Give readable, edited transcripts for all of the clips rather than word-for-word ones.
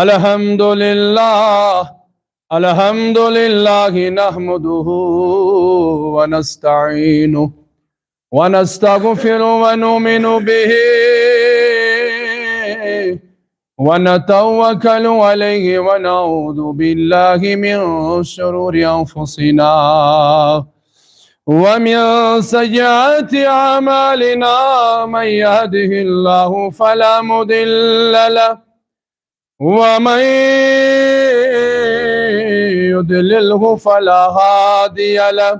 الحمد لله نحمده ونستعينه ونستغفر ونؤمن به ونتوكل عليه ونعوذ بالله من شرور أنفسنا ومن سيئات أعمالنا من يهده الله فلا مضل له ومن يضلله فلا هادي له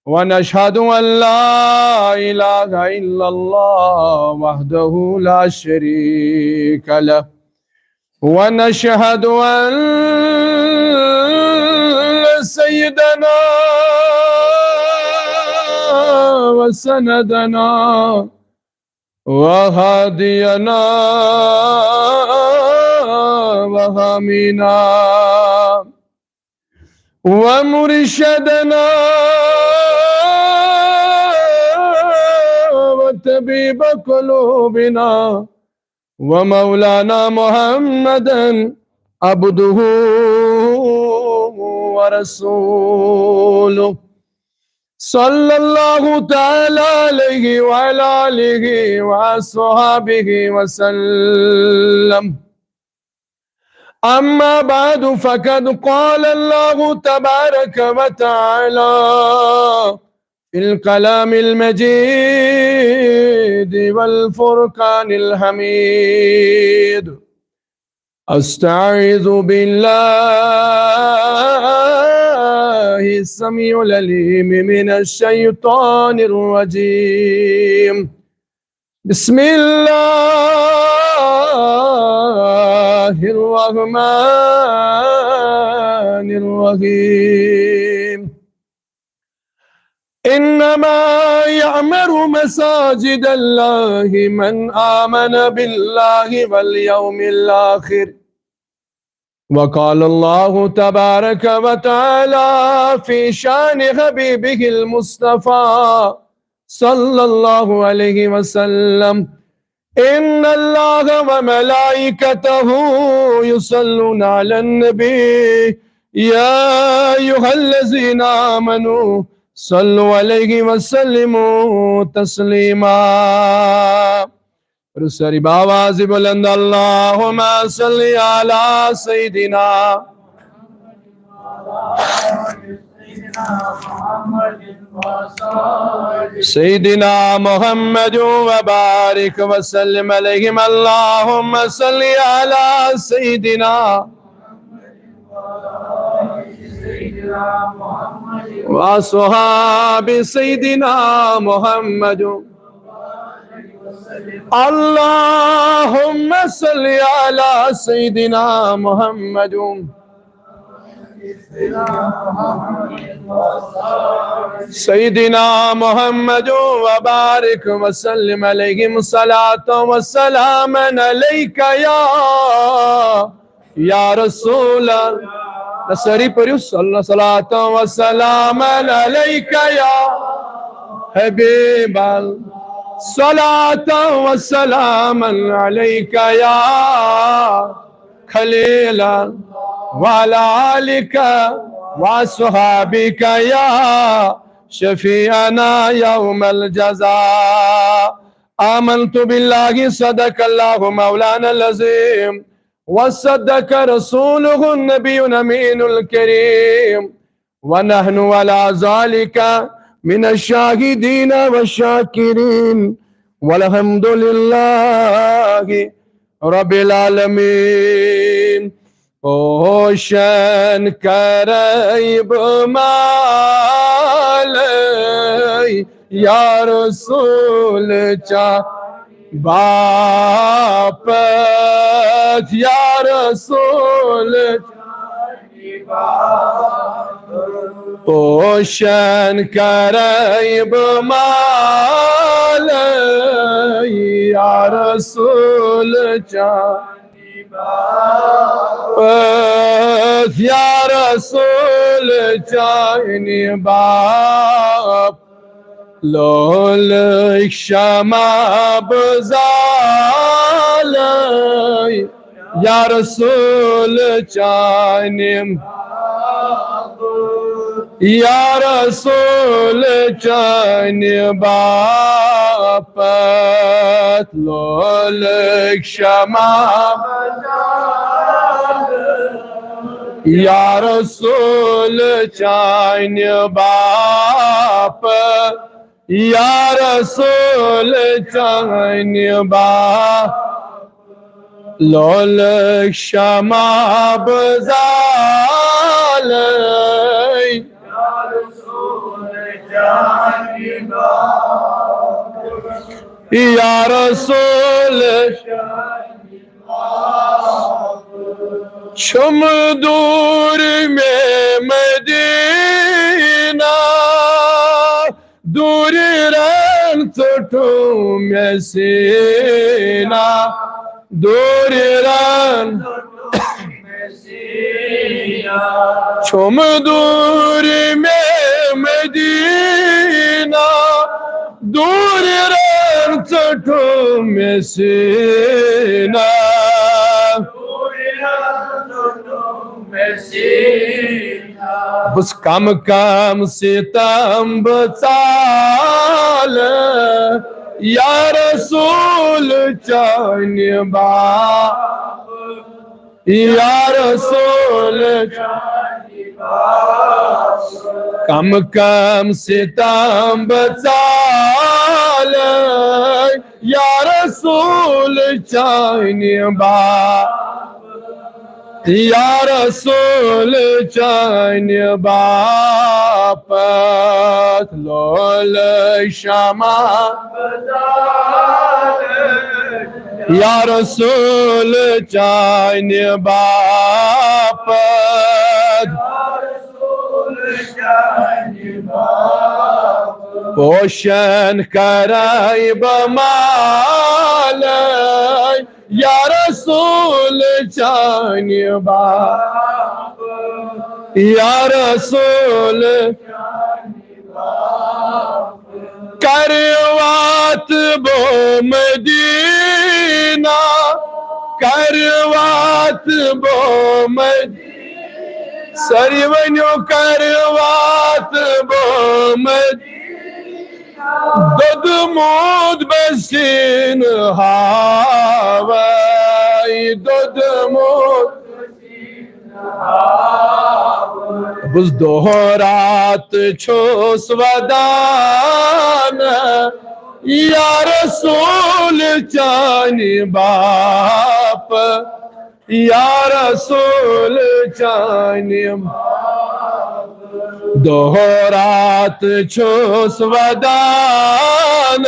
ونشهد أن لا إله إلا الله وحده لا شريك له ونشهد أن سيدنا وسندنا وهادينا وحامينا ومرشدنا وطبيب قلوبنا ومولانا محمدا عبده ورسوله صلى الله تعالى عليه وعلى آله وصحبه وسلم. أما بعد فقد قال الله تبارك وتعالى في الكلام المجيد والفرقان الحميد: أستعيذ بالله السميع العليم من الشيطان الرجيم. بسم الله الرحمن الرحيم. إنما يعمر مساجد الله من آمن بالله واليوم الآخر. وقال الله تبارك وتعالى في شان حبيبه المصطفى صلى الله عليه وسلم: إن الله وملائكته يصلون على النبي يا أيها الذين آمنوا صلوا عليه وسلموا تسليما. رسول باواز بلند اللهم صل على سيدنا محمد وبارك وسلم عليهم. اللهم صل على سيدنا وصحاب سيدنا محمد. اللهم صل على سيدنا محمد وبارك وسلم عليهم. صلاة وسلام عليك يا رسول الله. سری پڑھو صلاة وسلام عليك يا حبيب الله. صلاة وسلام عليك يا خليل وعلى آلك وصحابك يا شفيعنا يوم الجزاء. آمنت بالله صدق الله مولانا العظيم وصدق رسوله النبي الأمين الكريم ونحن على ذلك من الشاهدين والشاكرين والحمد لله رب العالمين. روشن کرایب مالی یا رسول چا باپت یا رسول روشن کرایب مالی یا رسول چا یا رسول چاینی باپ لول شما بزالی या रसूल चानिम या रसूल चानि बापत लोल क्षमा या रसूल चानि बाप या रसूल चानि बाप लोल क्षमा बजाल या रसूल छुम दूर में मदीना दूर रन चुटू में सीना दूर रन छुम दूर में मदीना दूर रन चुटू में सीना बस कम कम सितम बचाल या रसूल चानि बाप या रसूल कम कम सितम बचाल या रसूल चानि बाप या रसूल चानि बापत लोल क्षमा या रसूल चानि बापत पोषण कराई बमाल या रसूल चानि बाप या रसूल करवात बो मदीना करवात बो मदीना सरवन्यो करवात बो मदीना दुद मोद बसीन हावाई दुद मोद बस दोहरात छोस वदान या रसूल चानि बाप या रसूल चानि दोहरात छोस वदान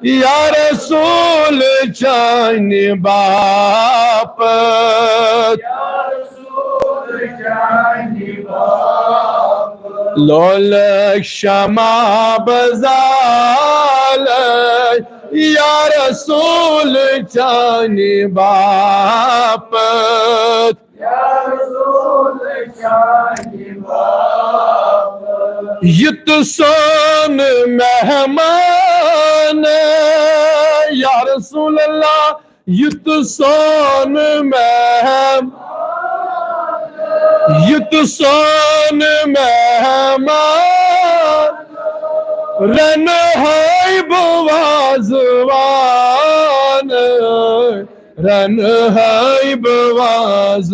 या रसूल चानि बाप लोल क्षमा बजाल या रसूल चानि बापत युत सोन मेहमान या रसूल अल्लाह युत सोन मेहमान युत सोन मेहमान रन है बवाजवान रन है बवाज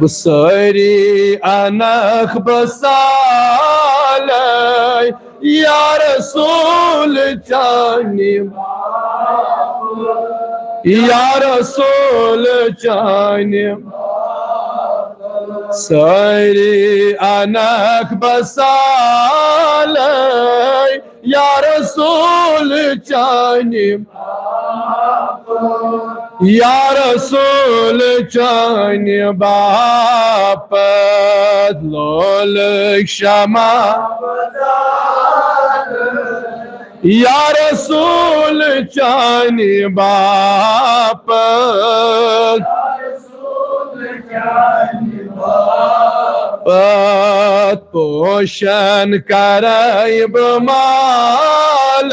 बसरी अनख बसाल या रसूल चानि या रसूल चानि सरी अनख बसाल या रसूल चानि या रसूल चानि बापत लोल क्षमा या रसूल चानि बापत पोषण कराई बमाल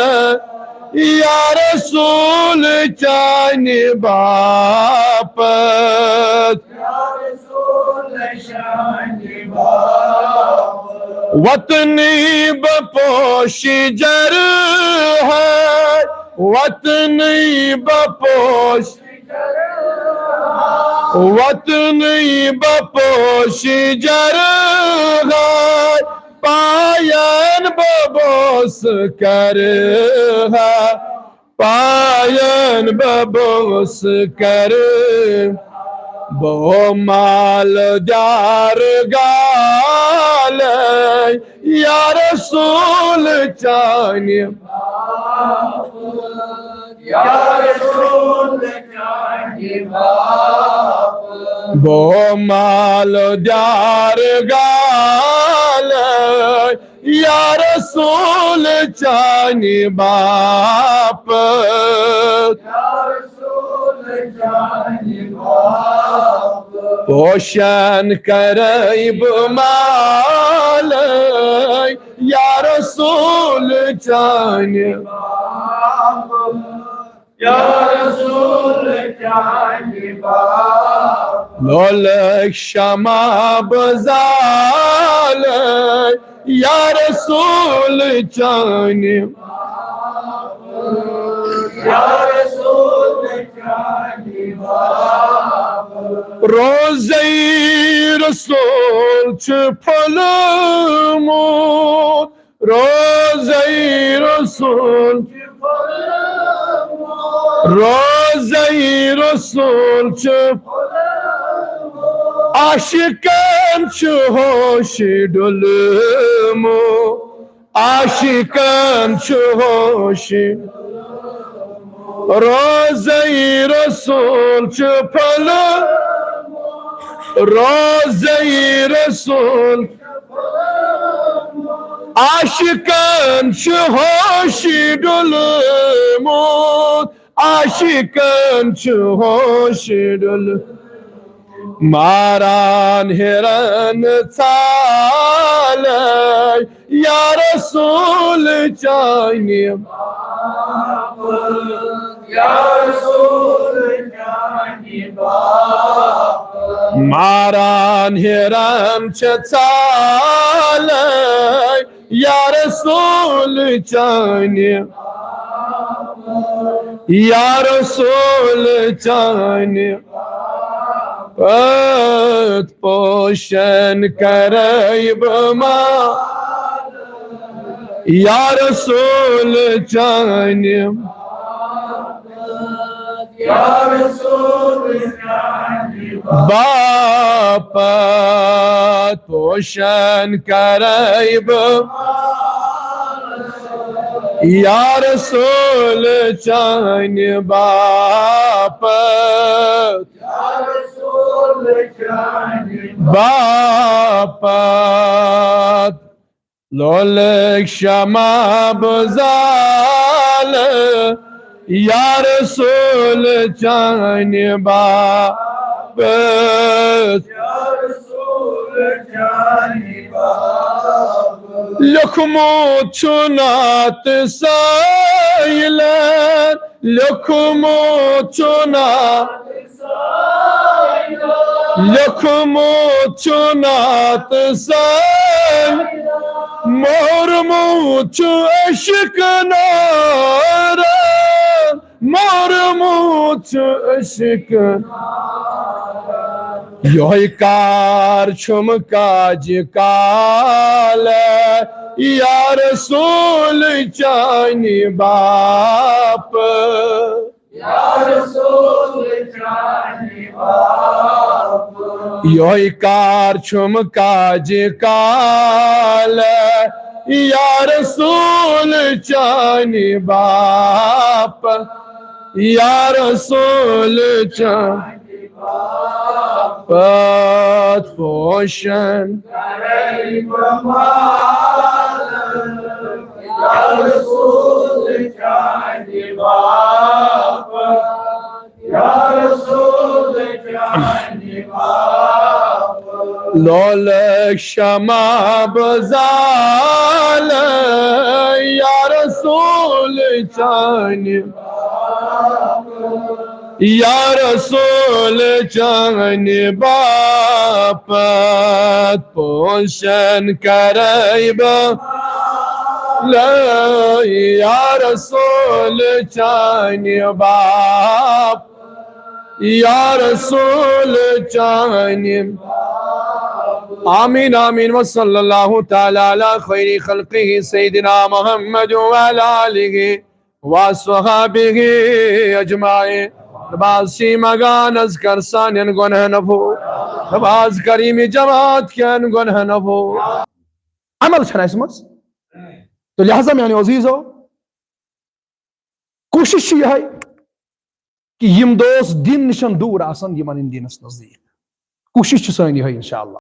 या रसूल चानि बापत वतनी बपोश जर है वतनी बपोश वतनी बपोश जर है पायन बबोस कर है पायन बबोस कर बो माल जार गाल या रसूल चानि बो माल जार गाल या रसूल चानि बाप पोषण करैब माल या रसूल चानि लोल क्षमा बजाल या रसूल चानि रोज़े रसूल च फलमूद रोज़े रसूल रोज़े रसूल च आशिकन च होश डुलमो आशिकन च होश रोज़े रसूल च फल रोज़े रसूल आशिकन च होश डुलमोद आशिकन च होश डुल मारान हिरन चाल या रसूल चानि मारान हिरन चाल या रसूल चानि या रसूल चानि पोषण करैब माल या रसूल चानि बापत पोषण करैब या रसूल चानि बापत बापत लोल क्षमा बजाल या रसूल चानि बापत लुखमो चुनात साइलन लुखमो चुनात लुखमो चुनात साइल मोर मुच अशक नारा मोर मुच अशक योहि कार छुम काज काल या रसूल चानि बाप योहि कार छुम काज काल या रसूल चानि बाप या रसूल चानि पथ पोषण लोल क्षमा बजाल या रसूल चानि या रसूल चानि बापत पोषण करैब या रसूल चानि बाप या रसूल चानि आमीन आमीन वसल्लल्लाहु तआला अला खैरी खल्क़िही सय्यिदिना मुहम्मद व अला आलिहि व अस्हाबिहि अजमाइन। नमाज़ी मगान अज़कर सानियन गुनह नफो नमाज करीमी जमात कैन गुनह नफो अमल छना इसमस। तो लिहाजा मेरे अजीज़ो कोशिश यह है कि यम दोस्त दिन निशन दूर आसन यमन इन दीनस नजदीक कोशिश सानी है इंशाअल्लाह।